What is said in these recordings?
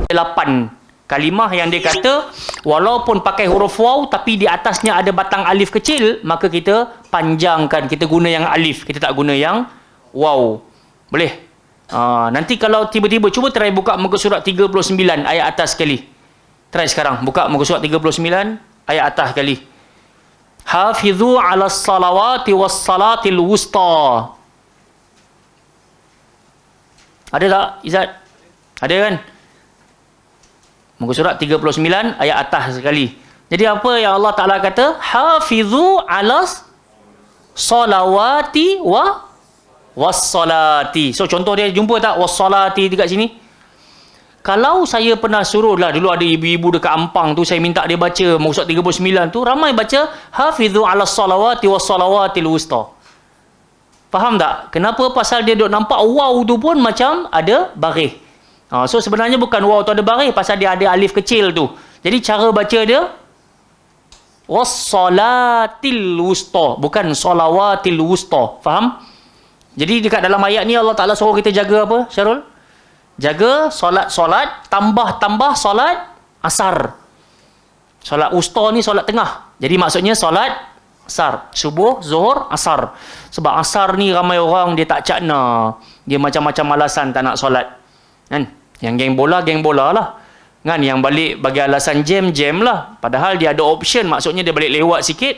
8 kalimah yang dia kata walaupun pakai huruf waw tapi di atasnya ada batang alif kecil, maka kita panjangkan, kita guna yang alif, kita tak guna yang waw. Boleh? Nanti kalau tiba-tiba cuba try buka muka surat 39 ayat atas sekali. Try sekarang buka muka surat 39 ayat atas sekali. Hafizu 'alas salawati was salatil wusta. Ada tak Izzat? Ada kan? Muka surat 39 ayat atas sekali. Jadi apa yang Allah Ta'ala kata? Hafizu 'alas salawati wassalati. So contoh dia, jumpa tak wassalati dekat sini? Kalau saya pernah suruh lah, dulu ada ibu-ibu dekat Ampang tu, saya minta dia baca muka surat 39 tu, ramai baca hafizu 'alas salawati wassalawatil wusta. Faham tak? Kenapa? Pasal dia duk nampak waw tu pun macam ada baris. So sebenarnya bukan waw tu ada baris, pasal dia ada alif kecil tu. Jadi cara baca dia wassalatil wusta, bukan salawatil wusta. Faham? Jadi dekat dalam ayat ni Allah Ta'ala suruh kita jaga apa, Syarul? Jaga solat tambah solat asar. Solat wusta ni solat tengah. Jadi maksudnya solat asar, subuh, zuhur, asar. Sebab asar ni ramai orang dia tak cakna, dia macam-macam alasan tak nak solat. Kan? Yang geng bola lah. Kan? Yang balik bagi alasan jam lah. Padahal dia ada option, maksudnya dia balik lewat sikit,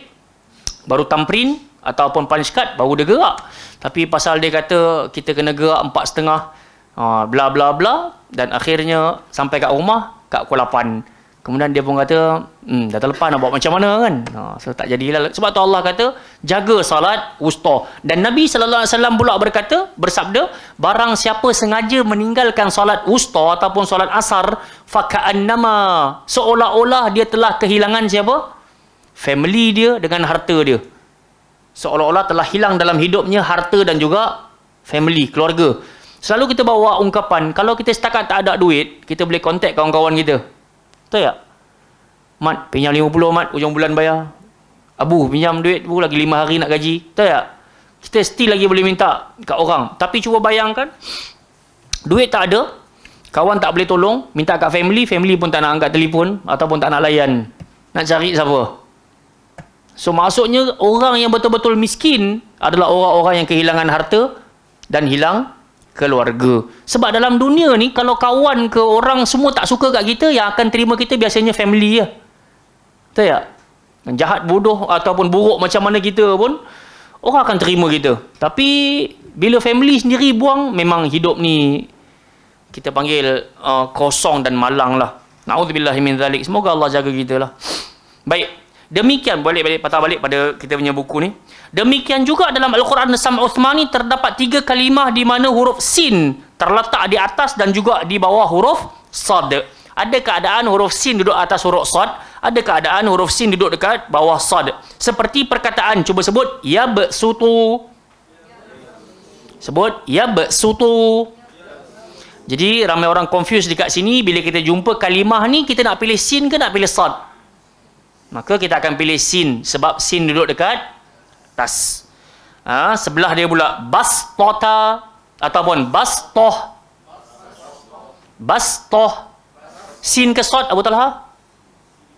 baru tamprin ataupun punch card, baru dia gerak. Tapi pasal dia kata kita kena gerak 4.30, bla bla bla, dan akhirnya sampai kat rumah kat pukul 8. Kemudian dia pun kata, dah terlepas nak buat macam mana kan? So tak jadilah. Sebab tu Allah kata, jaga salat wusta. Dan Nabi SAW pula bersabda, barang siapa sengaja meninggalkan salat wusta ataupun salat asar, faka'annama, seolah-olah dia telah kehilangan siapa? Family dia dengan harta dia. Seolah-olah telah hilang dalam hidupnya harta dan juga family, keluarga. Selalu kita bawa ungkapan, kalau kita setakat tak ada duit, kita boleh contact kawan-kawan kita. Betul tak? Mat, pinjam 50 Mat, hujung bulan bayar. Abu, pinjam duit bu, lagi 5 hari nak gaji. Betul tak? Kita still lagi boleh minta kat orang. Tapi cuba bayangkan, duit tak ada, kawan tak boleh tolong, minta kat family, family pun tak nak angkat telefon ataupun tak nak layan. Nak cari siapa? So maksudnya orang yang betul-betul miskin adalah orang-orang yang kehilangan harta dan hilang keluarga. Sebab dalam dunia ni, kalau kawan ke orang semua tak suka kat kita, yang akan terima kita biasanya family je. Betul tak? Jahat, bodoh ataupun buruk macam mana kita pun, orang akan terima kita. Tapi bila family sendiri buang, memang hidup ni kita panggil kosong dan malang lah. Na'udzubillahi min zalik. Semoga Allah jaga kita lah. Baik. Demikian, patah balik pada kita punya buku ni. Demikian juga dalam Al-Quran Sam Uthmani terdapat 3 kalimah di mana huruf sin terletak di atas dan juga di bawah huruf sad. Ada keadaan huruf sin duduk atas huruf sad, ada keadaan huruf sin duduk dekat bawah sad. Seperti perkataan, cuba sebut yabsutu. Sebut yabsutu. Jadi ramai orang confuse dekat sini, bila kita jumpa kalimah ni, kita nak pilih sin ke nak pilih sad? Maka kita akan pilih sin, sebab sin duduk dekat atas. Sebelah dia pula bastota ataupun bastoh. Bastoh. Sin ke sad Abu Talha?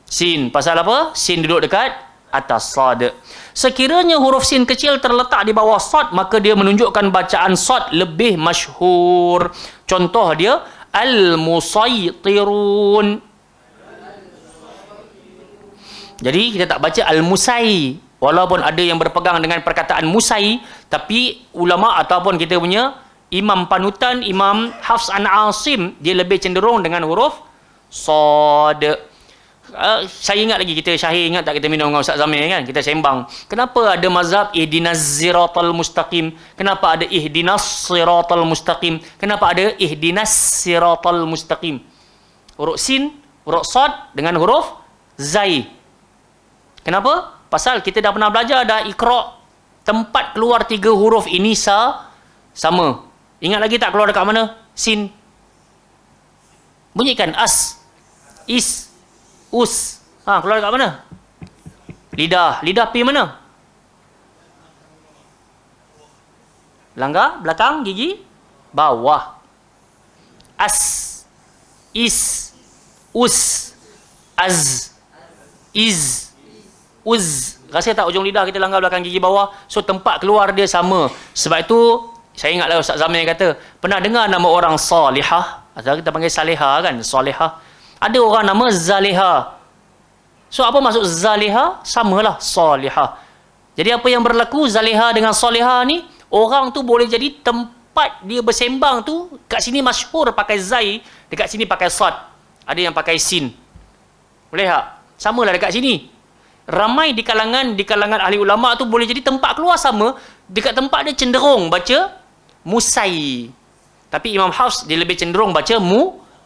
Sin. Pasal apa? Sin duduk dekat atas sad. Sekiranya huruf sin kecil terletak di bawah sad, maka dia menunjukkan bacaan sad lebih masyhur. Contoh dia al-musaytirun. Jadi kita tak baca al-musai, walaupun ada yang berpegang dengan perkataan musai, tapi ulama ataupun kita punya imam panutan, Imam Hafs an Asim, dia lebih cenderung dengan huruf sad. Saya ingat lagi, kita Syahir ingat tak kita minum dengan Ustaz Zamir kan, kita sembang, kenapa ada mazhab ihdinas siratal mustaqim, kenapa ada ihdinas siratal mustaqim, kenapa ada ihdinas siratal mustaqim, huruf sin, huruf sad dengan huruf zai. Kenapa? Pasal kita dah pernah belajar dah Iqra, tempat keluar 3 huruf ini sama. Ingat lagi tak keluar dekat mana? Sin. Bunyikan as, is, us. Keluar dekat mana? Lidah. Lidah pi mana? Langgar, belakang, gigi, bawah. As, is, us, az, iz, uz. Rasa tak ujung lidah kita langgar belakang gigi bawah? So tempat keluar dia sama. Sebab itu saya ingatlah Ustaz Zamir kata, pernah dengar nama orang Salihah? Atau kita panggil Salihah kan? Salihah. Ada orang nama Zalihah. So apa maksud Zalihah? Samalah Salihah. Jadi apa yang berlaku Zalihah dengan Salihah ni, orang tu boleh jadi tempat dia bersembang tu, kat sini masyhur pakai zai, dekat sini pakai sad. Ada yang pakai sin. Boleh tak? Samalah dekat sini. Ramai di kalangan ahli ulama tu boleh jadi tempat keluar sama, dekat tempat dia cenderung baca musai. Tapi Imam Hafs dia lebih cenderung baca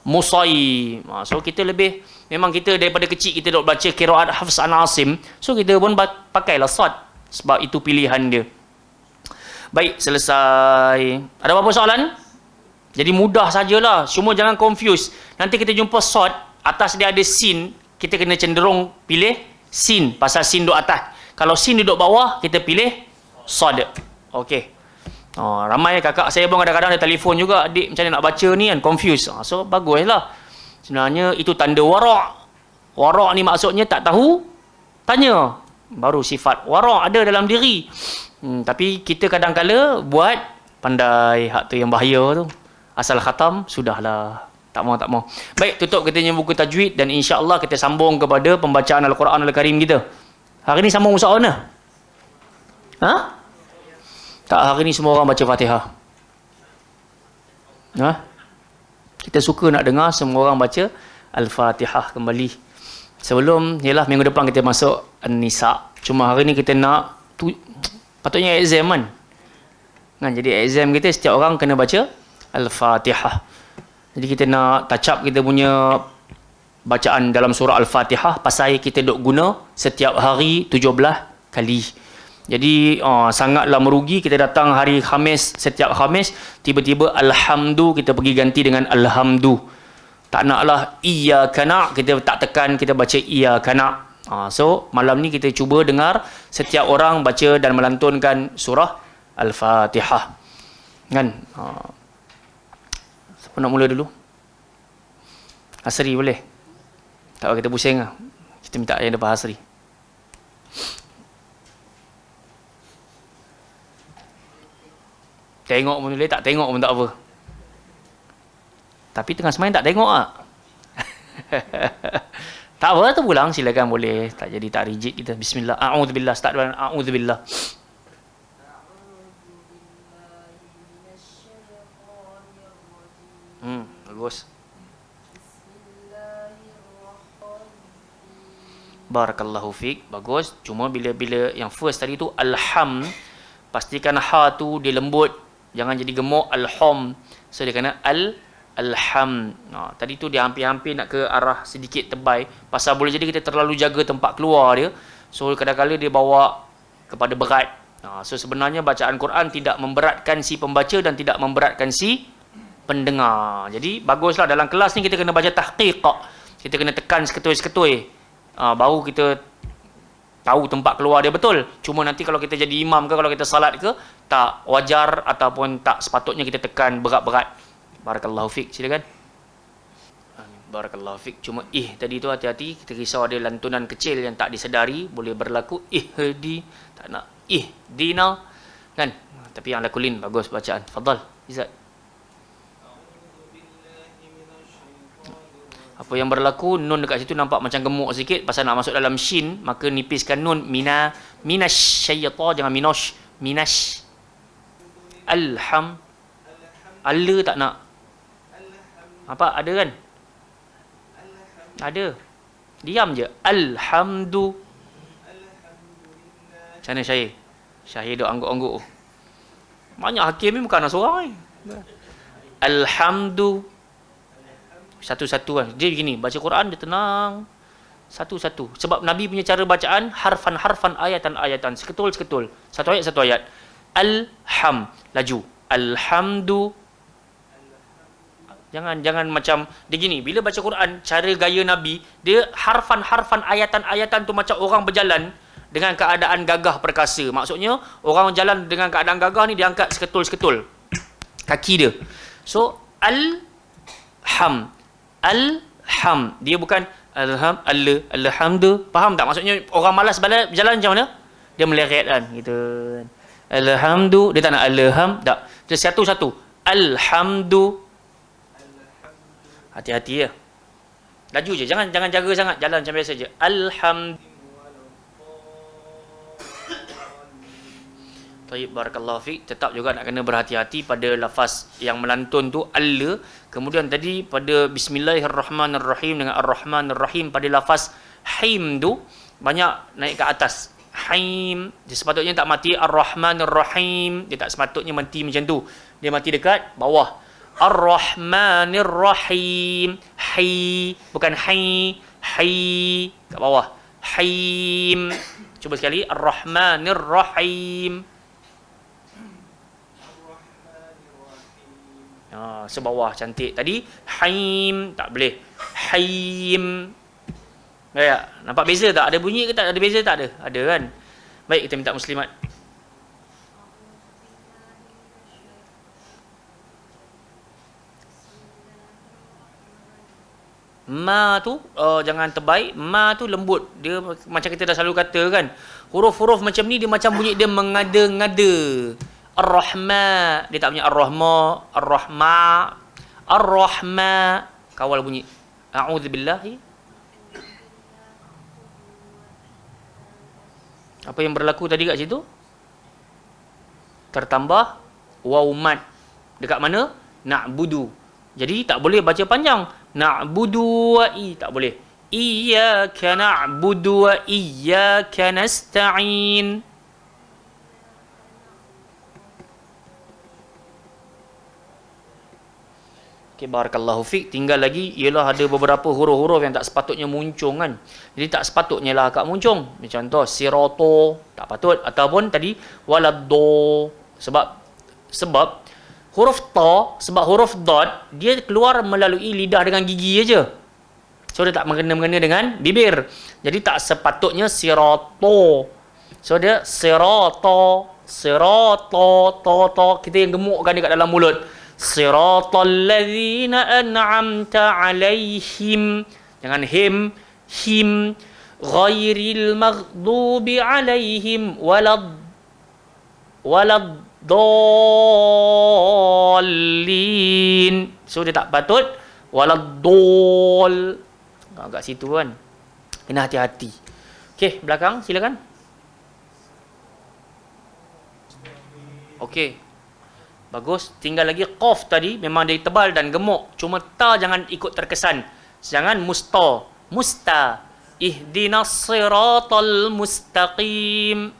musai. So kita lebih, memang kita daripada kecil kita dok baca qiraat Hafs an Asim, so kita pun pakailah sad sebab itu pilihan dia. Baik, selesai. Ada apa-apa soalan? Jadi mudah sajalah, cuma jangan confuse. Nanti kita jumpa sad, atas dia ada sin, kita kena cenderung pilih sin, pasal sin duduk atas. Kalau sin duduk bawah, kita pilih sad. Okey. Ramai kakak saya pun kadang-kadang ada telefon juga, adik macam mana nak baca ni kan, confuse. So baguslah. Sebenarnya itu tanda warak. Warak ni maksudnya tak tahu, tanya. Baru sifat warak ada dalam diri. Tapi kita kadang-kala buat pandai, hak tu yang bahaya tu. Asal khatam, sudahlah. Tak mau. Baik, tutup kita punya buku tajwid dan insya-Allah kita sambung kepada pembacaan Al-Quran Al-Karim kita. Hari ni sambung usaha mana? Ha? Tak, hari ni semua orang baca Fatihah. Ha? Kita suka nak dengar semua orang baca Al-Fatihah kembali. Sebelum, yalah minggu depan kita masuk An-Nisa. Cuma hari ni kita nak patutnya exam kan? Jadi exam kita setiap orang kena baca Al-Fatihah. Jadi kita nak touch up kita punya bacaan dalam surah Al-Fatihah, pasal kita duk guna setiap hari 17 kali. Jadi sangatlah merugi kita datang hari Khamis, setiap Khamis tiba-tiba Alhamdu kita pergi ganti dengan Alhamdu. Tak naklah iyyaka na', kita tak tekan, kita baca iyyaka na'. So malam ni kita cuba dengar setiap orang baca dan melantunkan surah Al-Fatihah. Kan? Siapa nak mula dulu? Asri boleh? Tak apa, kita pusing lah. Kita minta yang depan Asri. Tengok pun boleh, tak tengok pun tak apa. Tapi tengah semain tak tengok tak? Tak apa, tu pulang silakan boleh. Tak jadi tak rigid kita. Bismillah. A'udzubillah. Start dengan a'udzubillah. Bagus. Barakallahu fiik. Bagus. Cuma bila yang first tadi tu alham, pastikan ha tu dia lembut, jangan jadi gemuk. Alham. So dia kena alham. Tadi tu dia hampir-hampir nak ke arah sedikit tebal, pasal boleh jadi kita terlalu jaga tempat keluar dia. So kadang-kadang dia bawa kepada berat. So sebenarnya bacaan Quran tidak memberatkan si pembaca dan tidak memberatkan si pendengar. Jadi baguslah dalam kelas ni kita kena baca tahqiq. Kita kena tekan seketui-seketui. Baru kita tahu tempat keluar dia betul. Cuma nanti kalau kita jadi imam ke, kalau kita salat ke, tak wajar ataupun tak sepatutnya kita tekan berat-berat. Barakallahu fiik. Silakan. Barakallahu fiik. Cuma tadi tu hati-hati, kita risau ada lantunan kecil yang tak disedari boleh berlaku. Ihdi, tak nak ihdina kan. Tapi yang lakulin bagus bacaan. Fadal Izzat. Apa yang berlaku, nun dekat situ nampak macam gemuk sikit, pasal nak masuk dalam shin, maka nipiskan nun. Minash syaitan, jangan minash. Alham. Ala tak nak. Apa? Ada kan? Ada. Diam je. Alhamdu. Macam mana Syahir? Syahir duk angguk-angguk. Banyak hakim ni bukan nak seorang ni. Alhamdu. Satu-satu kan. Dia begini, baca Quran dia tenang. Satu-satu. Sebab Nabi punya cara bacaan harfan-harfan, ayatan-ayatan, seketul-seketul. Satu ayat. Alham. Laju. Alhamdu. Jangan macam dia gini. Bila baca Quran, cara gaya Nabi, dia harfan-harfan, ayatan-ayatan tu macam orang berjalan dengan keadaan gagah perkasa. Maksudnya, orang jalan dengan keadaan gagah ni dia angkat seketul-seketul kaki dia. So, alham. Ham. Dia bukan alhamdu. Faham tak? Maksudnya orang malas berjalan macam mana? Dia meleret kan. Gitu. Alhamdu. Dia tak nak alham. Tak. Dia satu-satu. Alhamdu. Hati-hati ya. Laju je. Jangan jaga sangat. Jalan macam biasa je. Alhamdu. Tayyib, barakallahu fiik. Tetap juga nak kena berhati-hati pada lafaz yang melantun tu alla. Kemudian tadi pada bismillahirrahmanirrahim dengan ar-rahmanirrahim pada lafaz haim tu banyak naik ke atas. Haim. Dia sepatutnya tak mati ar-rahmanirrahim. Dia tak sepatutnya mati macam tu. Dia mati dekat bawah. Ar-rahmanirrahim. Hai. Bukan hai. Hai. Kat bawah. Haim. Cuba sekali. Ar-rahmanirrahim. Sebawah cantik tadi haim tak boleh haim. Ya, nampak beza tak? Ada bunyi ke tak? Ada beza tak? Ada kan? Baik, kita minta muslimat. Ma tu jangan terbaik. Ma tu lembut. Dia macam kita dah selalu kata kan. Huruf-huruf macam ni dia macam bunyi dia mengada-ngada. Ar-Rahma. Dia tak punya Ar-Rahma. Ar-Rahma. Ar-Rahma. Kawal bunyi. A'udzubillahi. Apa yang berlaku tadi kat situ? Tertambah waw mad. Dekat mana? Na'budu. Jadi tak boleh baca panjang. Na'budu wa tak boleh. Iyyaka na'budu wa iyyaka nasta'in. Okay, barakallahu fiik. Tinggal lagi ialah ada beberapa huruf-huruf yang tak sepatutnya muncung kan. Jadi tak sepatutnya lah akak muncung. Contoh siroto tak patut, ataupun tadi waladdo. Sebab huruf ta, sebab huruf dot dia keluar melalui lidah dengan gigi aja. So dia tak mengena-mengena dengan bibir. Jadi tak sepatutnya siroto. So dia siroto, to. Kita yang gemukkan dekat dalam mulut. Siratal ladzina an'amta alaihim. Jangan him. Ghairil maghdubi alaihim waladdallin. So dia tak patut waladdall. Agak situ kan. Kena hati-hati. Okey, belakang silakan. Okey. Bagus. Tinggal lagi qaf tadi memang dia tebal dan gemuk. Cuma ta jangan ikut terkesan. Jangan musta. Ihdinas siratal mustaqim.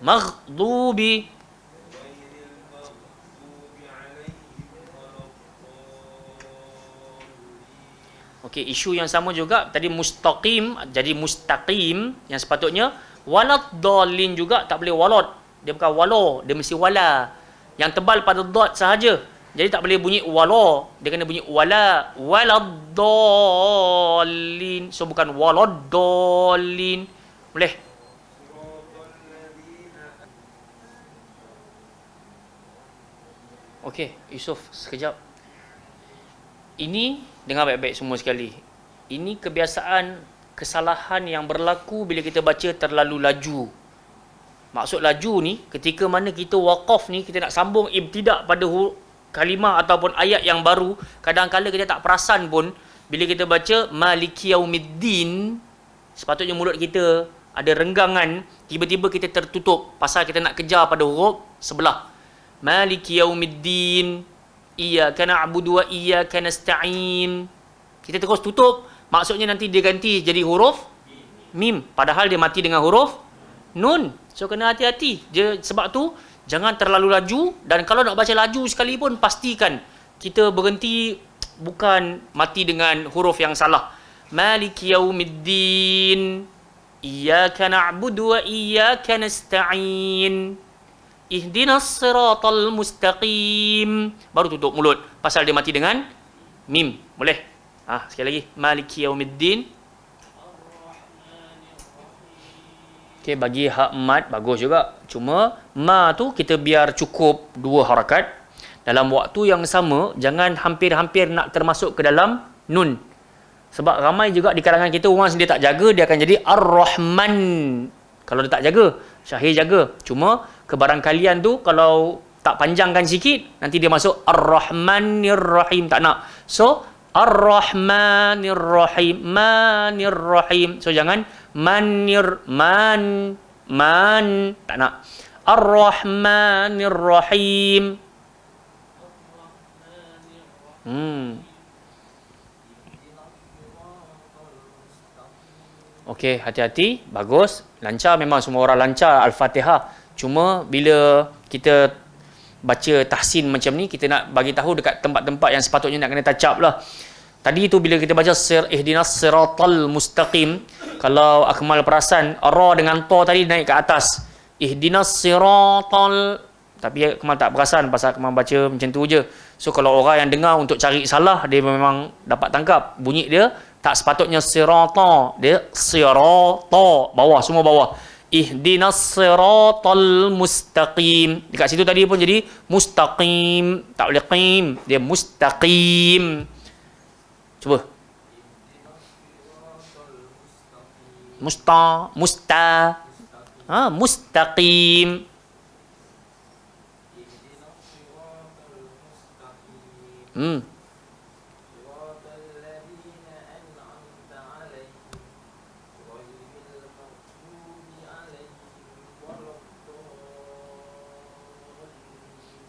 Maghdubi. Okey, isu yang sama juga tadi mustaqim jadi mustaqim yang sepatutnya waladdallin juga tak boleh walad. Dia bukan wala, dia mesti wala. Yang tebal pada dot sahaja. Jadi tak boleh bunyi wala, dia kena bunyi wala. Waladdallin. So bukan waladdallin. Boleh? Okey, Yusuf sekejap. Ini dengar baik-baik semua sekali. Ini kebiasaan kesalahan yang berlaku bila kita baca terlalu laju. Maksud laju ni, ketika mana kita waqaf ni, kita nak sambung ibtidak pada kalimah ataupun ayat yang baru, kadang-kadang kita tak perasan pun, bila kita baca Maliki Yaumiddin, sepatutnya mulut kita ada renggangan, tiba-tiba kita tertutup, pasal kita nak kejar pada huruf sebelah. Maliki Yaumiddin, Iyyaka na'budu wa iyyaka nasta'in. Kita terus tutup, maksudnya nanti dia ganti jadi huruf mim, padahal dia mati dengan huruf nun. So kena hati-hati. Sebab tu jangan terlalu laju, dan kalau nak baca laju sekalipun pastikan kita berhenti bukan mati dengan huruf yang salah. Maliki Yaumiddin, Iyyaka na'budu wa iyyaka nasta'in. Ihdinas siratal mustaqim. Baru tutup mulut pasal dia mati dengan mim. Boleh? Sekali lagi. Maliki Yaumiddin. Okey, bagi hak mat bagus juga. Cuma ma tu kita biar cukup 2 harakat. Dalam waktu yang sama, jangan hampir-hampir nak termasuk ke dalam nun. Sebab ramai juga di kalangan kita, once dia tak jaga, dia akan jadi Ar-Rahman. Kalau dia tak jaga, Syahir jaga. Cuma kebarangkalian tu kalau tak panjangkan sikit, nanti dia masuk Ar-Rahmanir-Rahim. Tak nak. So, Ar-Rahmanir-Rahim. Manir-Rahim. So, jangan man. Tak nak. Ar-Rahmanir-Rahim. Okey, hati-hati. Bagus. Lancar, memang semua orang lancar Al-Fatihah. Cuma bila kita baca tahsin macam ni, kita nak bagi tahu dekat tempat-tempat yang sepatutnya nak kena touch up lah. Tadi tu bila kita baca ihdinas siratal mustaqim, kalau Akmal perasan ra dengan ta tadi naik ke atas. Ihdinas siratal, tapi Akmal tak perasan pasal Akmal baca macam tu je. So kalau orang yang dengar untuk cari salah, dia memang dapat tangkap bunyi dia tak sepatutnya sirata, dia sirata, bawah, semua bawah. Ihdinas siratal mustaqim. Dekat situ tadi pun jadi mustaqim, tak boleh qim, dia mustaqim. Cuba. Mustaqim.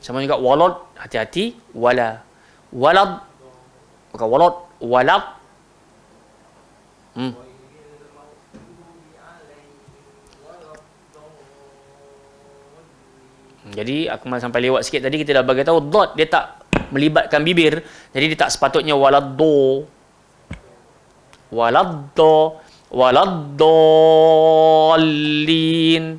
Sama juga walad, hati-hati. Walad. Bukan walad. Jadi aku sampai lewat sikit tadi, kita dah bagi tahu dot dia tak melibatkan bibir, jadi dia tak sepatutnya waladdo. Waladdallin.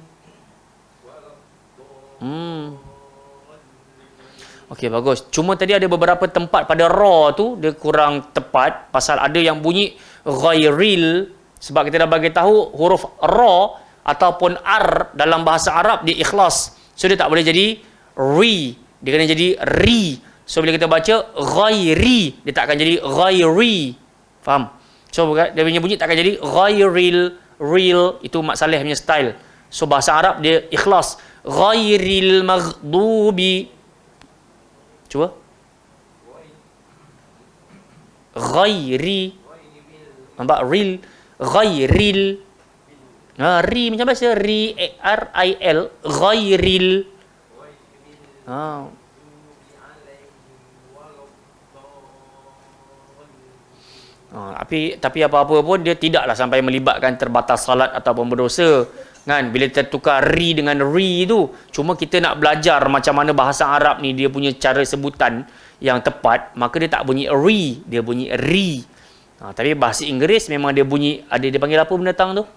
Okey, bagus. Cuma tadi ada beberapa tempat pada ra tu dia kurang tepat pasal ada yang bunyi ghairil, sebab kita dah bagi tahu huruf ra ataupun ar dalam bahasa Arab dia ikhlas. So dia tak boleh jadi ri, dia kena jadi ri. So bila kita baca ghairi, dia tak akan jadi ghairi. Faham? So dia punya bunyi tak akan jadi ghairil, real. Itu Mak Saleh punya style. So bahasa Arab dia ikhlas. Ghairil maghdubi. Cuba. Ghairi. Nampak? Real. Ghairil. Ri macam biasa. Ri. R-I-L. Ghairil. Tapi apa-apa pun dia tidaklah sampai melibatkan terbatas salat ataupun berdosa. Kan, bila tertukar ri dengan ri tu, cuma kita nak belajar macam mana bahasa Arab ni dia punya cara sebutan yang tepat, maka dia tak bunyi ri, dia bunyi ri. Tapi bahasa Inggeris memang dia bunyi, ada dia panggil apa binatang tu?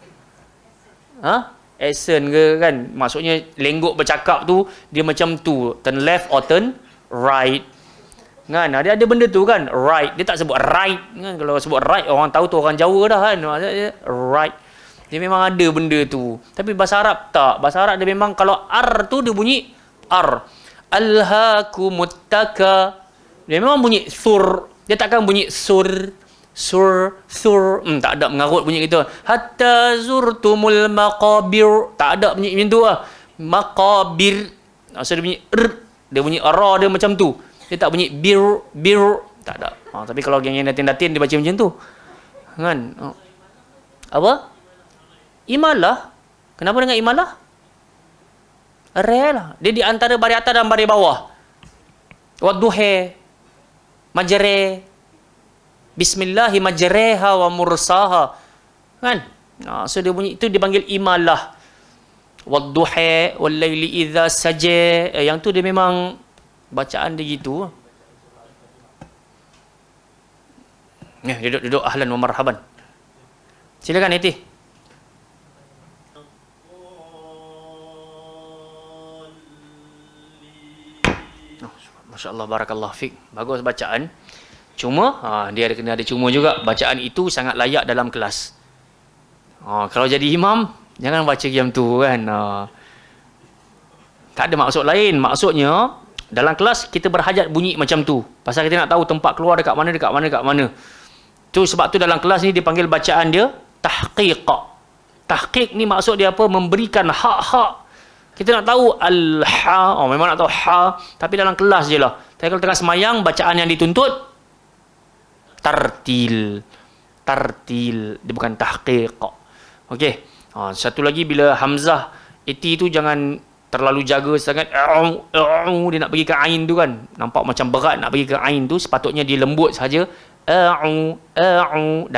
Accent ke kan? Maksudnya lenggok bercakap tu dia macam tu, turn left or turn right. Kan, ada benda tu kan, right. Dia tak sebut right kan. Kalau sebut right orang tahu tu orang Jawa dah kan. Maksudnya right. Dia memang ada benda tu. Tapi bahasa Arab tak. Bahasa Arab dia memang kalau ar tu dia bunyi ar. Alhaakumut-taka. Dia memang bunyi sur. Dia takkan bunyi sur. Tak ada mengarut bunyi gitu. Hatta zurtumul maqabir. Tak ada bunyi macam tu lah. Maqabir. So dia bunyi dia bunyi ra dia macam tu. Dia tak bunyi bir. Tak ada. Tapi kalau yang datin-datin dia baca macam tu. Kan? Apa? Imalah. Kenapa dengan imalah? Re lah. Dia di antara baris atas dan baris bawah. Wadduhe. Majre. Bismillahi majreha wa mursaha. Kan? So dia bunyi, itu dipanggil imalah. Wadduhe. Wallayli idha saje. Yang tu dia memang bacaan dia gitu. Duduk ahlan wa marhaban. Silakan Iti. Masya Allah, barakallah fiq. Bagus bacaan. Cuma, dia kena ada cuma juga. Bacaan itu sangat layak dalam kelas. Kalau jadi imam, Jangan baca macam tu kan. Tak ada maksud lain. Maksudnya dalam kelas kita berhajat bunyi macam tu. Pasal kita nak tahu tempat keluar dekat mana, dekat mana, dekat mana. Tu sebab tu dalam kelas ni dipanggil bacaan dia tahqiq. Tahqiq ni maksud dia apa? Memberikan hak-hak. Kita nak tahu al-ha, memang nak tahu ha, tapi dalam kelas je lah. Tapi kalau tengah semayang, bacaan yang dituntut tartil. Tartil, dia bukan tahqiq. Okey. Satu lagi, bila hamzah iti tu jangan terlalu jaga sangat. Dia nak pergi ke ain tu kan. Nampak macam berat nak pergi ke ain tu. Sepatutnya dia lembut saja. Dah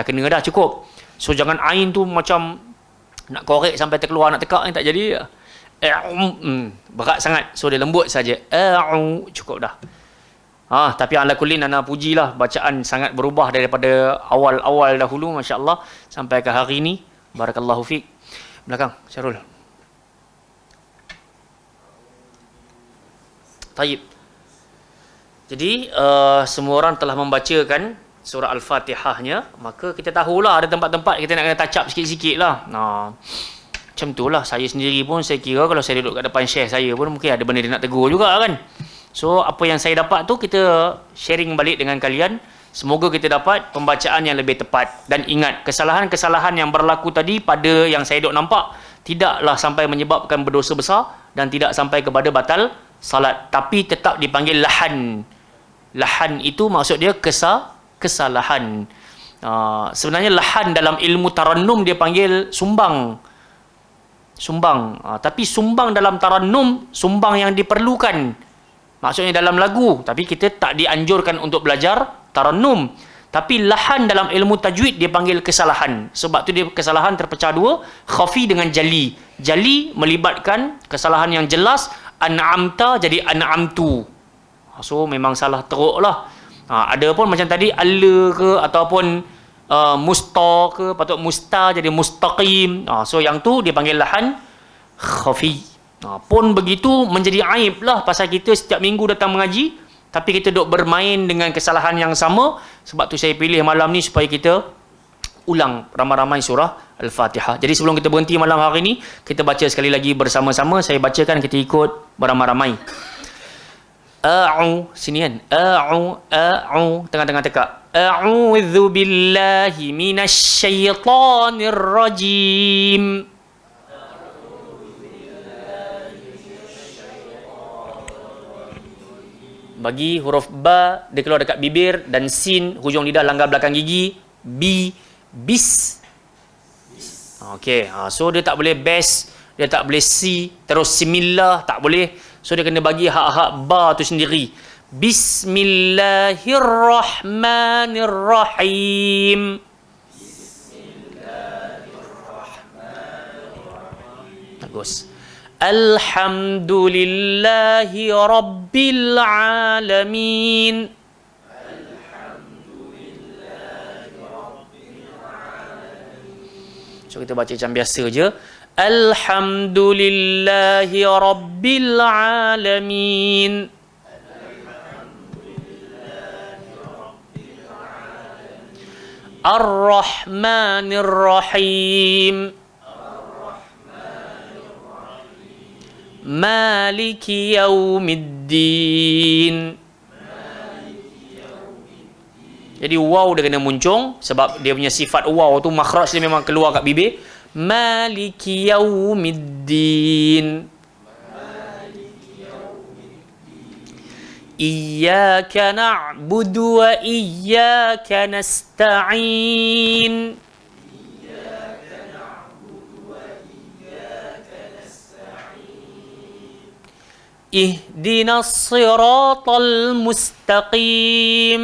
kena dah, cukup. So jangan ain tu macam nak korek sampai terkeluar, nak tekak ni tak jadi. Berat sangat. So dia lembut saja. Cukup dah. Tapi ala kullin ana pujilah, bacaan sangat berubah daripada awal-awal dahulu, masya-Allah, sampai ke hari ini. Barakallahu fiik. Belakang Syarul. Taib. Jadi semua orang telah membacakan surah Al-Fatihahnya, maka kita tahulah ada tempat-tempat kita nak kena touch up sikit-sikit lah. Macam tu lah. Saya sendiri pun saya kira kalau saya duduk kat depan syekh saya pun mungkin ada benda dia nak tegur juga kan. So apa yang saya dapat tu kita sharing balik dengan kalian. Semoga kita dapat pembacaan yang lebih tepat. Dan ingat, kesalahan-kesalahan yang berlaku tadi pada yang saya duk nampak tidaklah sampai menyebabkan berdosa besar dan tidak sampai kepada batal salat, tapi tetap dipanggil lahan. Lahan itu maksud dia kesalahan. Sebenarnya lahan dalam ilmu tarannum dia panggil sumbang. Tapi sumbang dalam tarannum, sumbang yang diperlukan. Maksudnya dalam lagu, tapi kita tak dianjurkan untuk belajar tarannum. Tapi lahan dalam ilmu tajwid dia panggil kesalahan. Sebab tu dia kesalahan terpecah dua, khafi dengan jali. Jali melibatkan kesalahan yang jelas, an'amta jadi an'amtu. So memang salah teruk lah. Ada pun macam tadi alla ke ataupun musta ke, patut musta jadi mustaqim. So yang tu dia panggil lahan khafi. Pun begitu menjadi aib lah, pasal kita setiap minggu datang mengaji tapi kita duk bermain dengan kesalahan yang sama. Sebab tu saya pilih malam ni supaya kita ulang ramai-ramai surah Al-Fatihah. Jadi sebelum kita berhenti malam hari ni, kita baca sekali lagi bersama-sama. Saya bacakan, kita ikut beramai-ramai. Sini kan. Tengah-tengah tekak. A'udzu billahi minasyaitonir rajim. Bagi huruf ba dia keluar dekat bibir, dan sin hujung lidah langgar belakang gigi. Bis. Okey. So dia tak boleh bes, dia tak boleh si, terus simillah, tak boleh. So dia kena bagi hak-hak ba tu sendiri. Bismillahirrahmanirrahim. Bagus. Alhamdulillahi Rabbil Alamin. So kita baca macam biasa je. Alhamdulillahi Rabbil Alamin. Ar-Rahmanir Rahim. Maliki Yaumiddin. Jadi waw dia kena muncung sebab dia punya sifat waw tu makhraj dia memang keluar kat bibir. Maliki Yaumiddin. Iyyaka na'budu wa iyyaka nasta'in. اهدنا الصراط المستقيم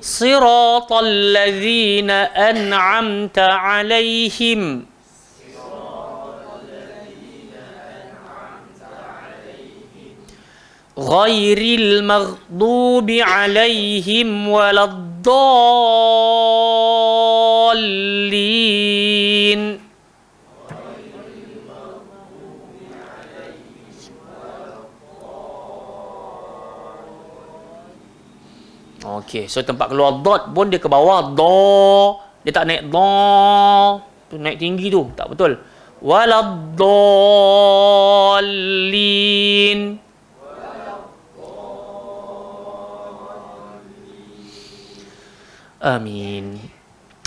صراط الذين أنعمت عليهم غير المغضوب عليهم ولا الضالين. Okey, so tempat keluar dot pun dia ke bawah, dia tak naik tu naik tinggi tu, tak betul. Waladdallin. Amin.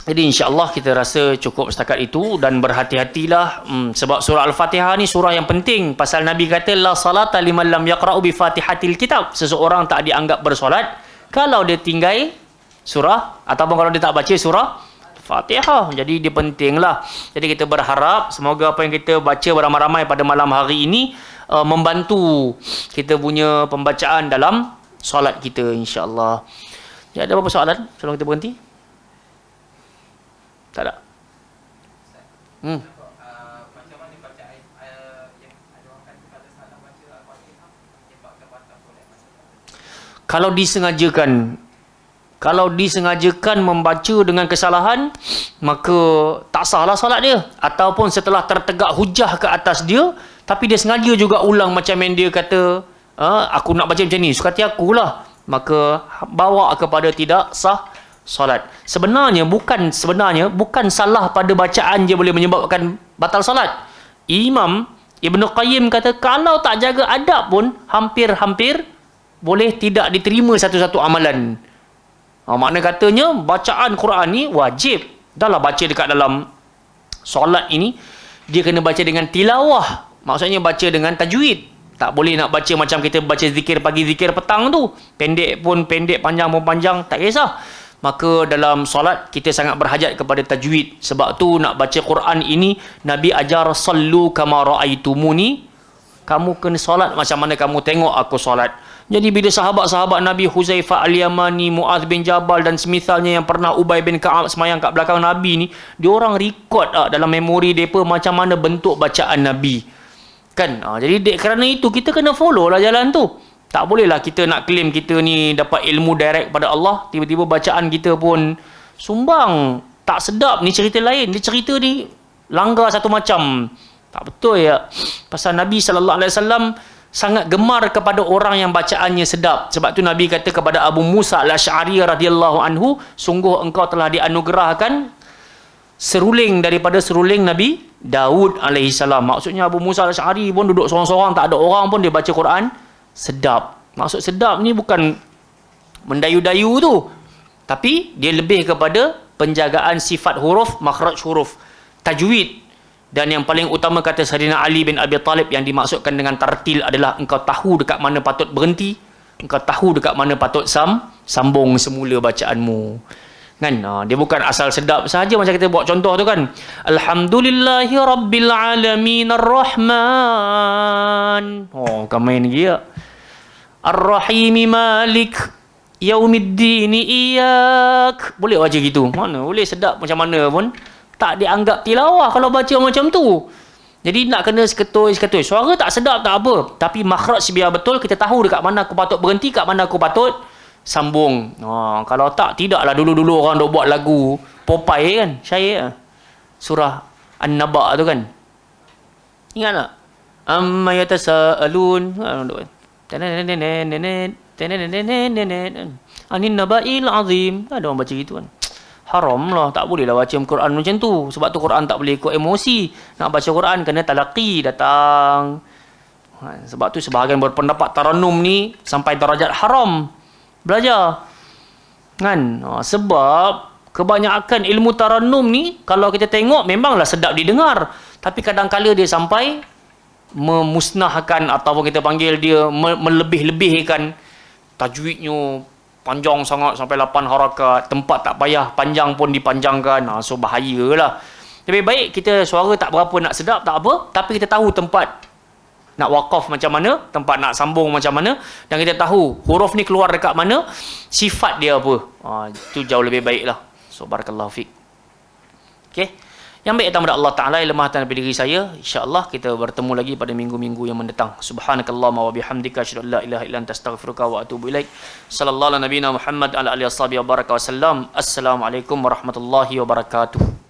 Jadi insya-Allah kita rasa cukup setakat itu, dan berhati-hatilah sebab surah Al-Fatihah ni surah yang penting. Pasal Nabi kata la salata liman lam yaqra'u bi Fatihatil kitab. Seseorang tak dianggap bersolat kalau dia tinggal surah ataupun kalau dia tak baca surah Fatihah. Jadi dia pentinglah. Jadi kita berharap semoga apa yang kita baca beramai-ramai pada malam hari ini membantu kita punya pembacaan dalam solat kita, insya-Allah. Ya, ada apa soalan sebelum kita berhenti? Tak ada. Macam mana baca yang ada orang kata kalau salah baca Al-Fatihah menyebabkan batal solat? Kalau disengajakan membaca dengan kesalahan, maka tak sahlah solat dia. Ataupun setelah tertegak hujah ke atas dia, tapi dia sengaja juga ulang macam yang dia kata, aku nak baca macam ni, suka hati akulah, maka bawa kepada tidak sah solat. Sebenarnya bukan salah pada bacaan je boleh menyebabkan batal solat. Imam Ibn Qayyim kata kalau tak jaga adab pun hampir-hampir boleh tidak diterima satu-satu amalan. Makna katanya bacaan Quran ni wajib. Dahlah baca dekat dalam solat ini, dia kena baca dengan tilawah. Maksudnya baca dengan tajwid. Tak boleh nak baca macam kita baca zikir pagi, zikir petang tu. Pendek pun pendek, panjang pun panjang, tak kisah. Maka dalam solat kita sangat berhajat kepada tajwid. Sebab tu nak baca Quran ini Nabi ajar sallu kama raaitumuni. Kamu kena solat macam mana kamu tengok aku solat. Jadi bila sahabat-sahabat Nabi Huzaifah Al-Yamani, Muaz bin Jabal dan semisalnya yang pernah Ubay bin Ka'ab semayang kat belakang Nabi ni, dia orang record dalam memori depa macam mana bentuk bacaan Nabi. Kan? Jadi kerana itu kita kena follow lah jalan tu. Tak bolehlah kita nak claim kita ni dapat ilmu direct pada Allah, tiba-tiba bacaan kita pun sumbang. Tak sedap, ni cerita lain. Dia cerita ni langgar satu macam. Tak betul ya. Pasal Nabi SAW sangat gemar kepada orang yang bacaannya sedap. Sebab tu Nabi kata kepada Abu Musa Al-Asy'ari radhiyallahu anhu, sungguh engkau telah dianugerahkan seruling daripada seruling Nabi Daud alaihissalam. Maksudnya Abu Musa Al-Asy'ari pun duduk sorang-sorang, tak ada orang pun dia baca Quran sedap. Maksud sedap ni bukan mendayu-dayu tu, tapi dia lebih kepada penjagaan sifat huruf, makhraj huruf, tajwid. Dan yang paling utama kata Sayyidina Ali bin Abi Talib, yang dimaksudkan dengan tartil adalah engkau tahu dekat mana patut berhenti, engkau tahu dekat mana patut sambung semula bacaanmu. Kan? Dia bukan asal sedap saja macam kita buat contoh tu kan. Alhamdulillahi rabbil alamin arrahman. Kan main lagi ya. Ar-Rahimi Malik Yaumiddini Iyak. Boleh baca gitu? Mana boleh sedap macam mana pun tak dianggap tilawah kalau baca macam tu. Jadi nak kena seketui-seketui. Suara tak sedap tak apa, tapi makhraj biar betul, kita tahu dekat mana aku patut berhenti, kat mana aku patut sambung. Kalau tak, tidaklah dulu-dulu orang dok buat lagu Popeye kan, syair surah An-Naba tu kan. Ingat tak? Amma yatasaalun. Anin naba'il azim. Ada orang baca gitu kan. Haram lah, tak boleh lah baca Quran macam tu. Sebab tu Quran tak boleh ikut emosi. Nak baca Quran kena talaqi datang. Sebab tu sebahagian berpendapat tarannum ni sampai darajat haram. Belajar. Kan? Sebab kebanyakan ilmu tarannum ni kalau kita tengok memanglah sedap didengar. Tapi kadang-kala dia sampai memusnahkan ataupun kita panggil dia melebih-lebihkan tajwidnya, panjang sangat sampai 8 harakat, tempat tak payah panjang pun dipanjangkan. So bahayalah. Lebih baik kita suara tak berapa nak sedap tak apa, tapi kita tahu tempat nak wakaf macam mana, tempat nak sambung macam mana, dan kita tahu huruf ni keluar dekat mana, sifat dia apa. Itu jauh lebih baiklah. So barakallahu fiik. Okey. Yang baik datang daripada Allah Ta'ala, yang lemah daripada diri saya. InsyaAllah kita bertemu lagi pada minggu-minggu yang mendatang. Subhanakallahumma wa bihamdika asyhadu an la ilaha illa anta astaghfiruka wa atubu ilaik. Sallallahu ala nabiyina Muhammad ala alihi washabihi wa baraka wasallam. Assalamualaikum warahmatullahi wabarakatuh.